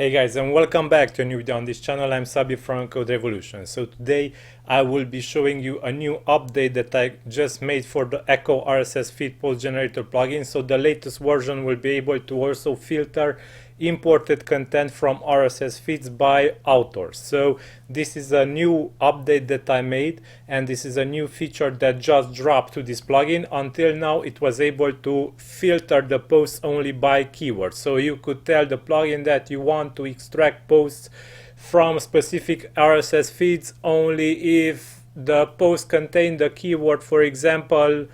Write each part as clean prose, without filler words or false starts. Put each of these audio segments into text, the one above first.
Hey guys, and welcome back to a new video on this channel. I'm Sabi from CodeRevolution. So today I will be showing you a new update that I just made for the Echo RSS Feed Post Generator plugin. So the latest version will be able to also filter imported content from RSS feeds by authors. So this is a new update that I made, and this is a new feature that just dropped to this plugin. Until now it was able to filter the posts only by keywords. So you could tell the plugin that you want to extract posts from specific RSS feeds only if the post contain the keyword, for example,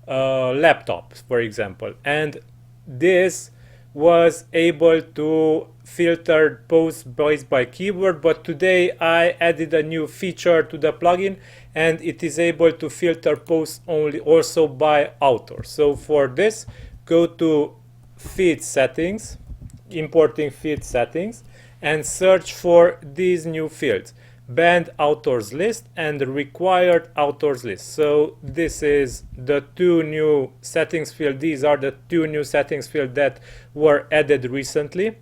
laptop, for example, and this was able to filter posts based by keyword. But today I added a new feature to the plugin, and it is able to filter posts only also by author. So for this, go to feed settings, importing feed settings, and search for these new fields: banned authors list and required authors list. So this is the two new settings field. These are the two new settings field that were added recently,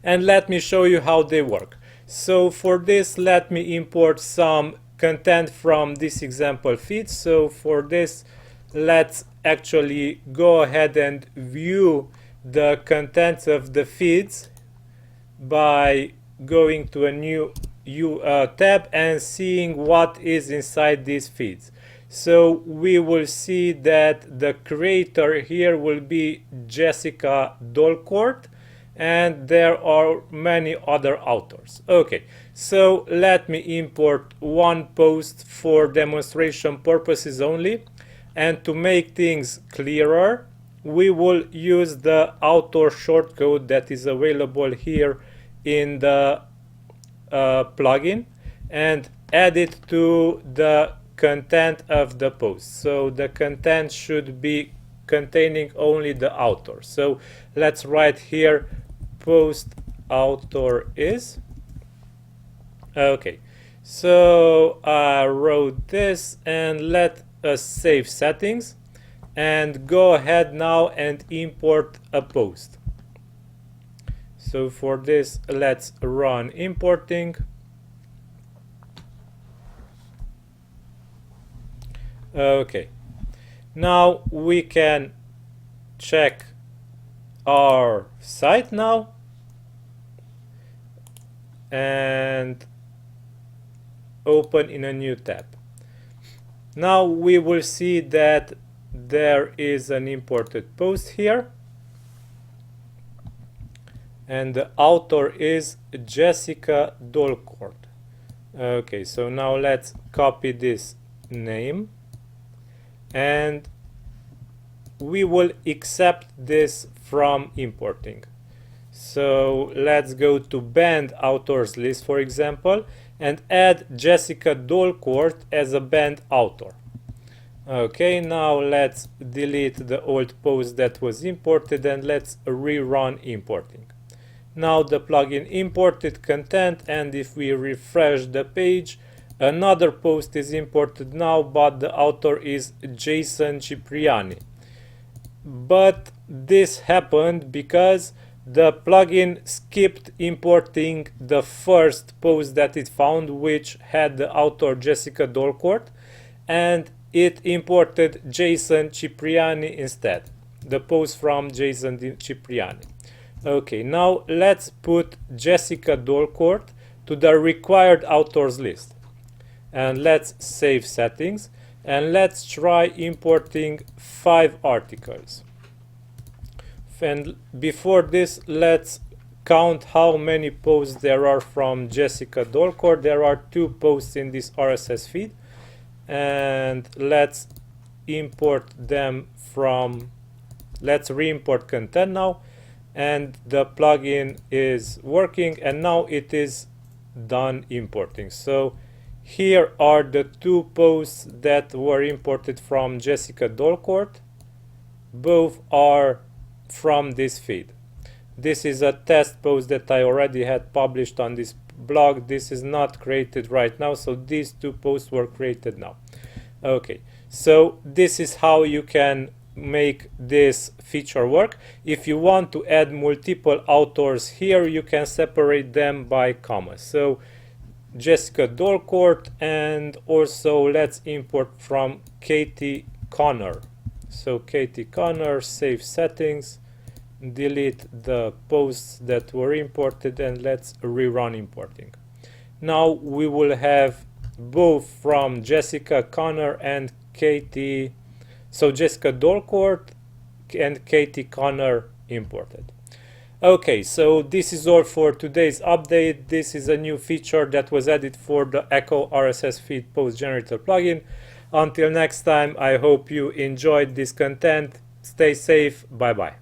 and let me show you how they work. So for this, let me import some content from this example feed. So for this, let's actually go ahead and view the contents of the feeds by going to a new tab and seeing what is inside these feeds. So we will see that the creator here will be Jessica Dolcourt, and there are many other authors. Okay, so let me import one post for demonstration purposes only, and to make things clearer, we will use the author shortcode that is available here in the plugin and add it to the content of the post. So the content should be containing only the author. So let's write here post author is. Okay, so I wrote this, and let us save settings and go ahead now and import a post. So for this, let's run importing. Okay, now we can check our site now and open in a new tab. Now we will see that there is an imported post here, and the author is Jessica Dolcourt. Okay, so now let's copy this name, and we will accept this from importing. So let's go to banned authors list, for example, and add Jessica Dolcourt as a banned author. Okay, now let's delete the old post that was imported, and let's rerun importing. Now the plugin imported content, and if we refresh the page, another post is imported now, but the author is Jason Cipriani. But this happened because the plugin skipped importing the first post that it found, which had the author Jessica Dolcourt, and it imported Jason Cipriani instead, the post from Jason Cipriani. Okay, now let's put Jessica Dolcourt to the required authors list, and let's save settings, and let's try importing 5 articles. And before this, let's count how many posts there are from Jessica Dolcourt. There are 2 posts in this RSS feed, and let's import them from, let's re-import content now, and the plugin is working, and now it is done importing. So here are the 2 posts that were imported from Jessica Dolcourt. Both are from this feed. This is a test post that I already had published on this blog. This is not created right now, so these 2 posts were created now. Okay, so this is how you can make this feature work. If you want to add multiple authors here, you can separate them by commas. So Jessica Dolcourt, and also let's import from Katie Connor. So Katie Connor, save settings, delete the posts that were imported, and let's rerun importing. Now we will have both from Jessica Connor and Katie, so Jessica Dolcourt and Katie Connor imported. Okay, so this is all for today's update. This is a new feature that was added for the Echo RSS Feed Post Generator plugin. Until next time, I hope you enjoyed this content. Stay safe. Bye bye.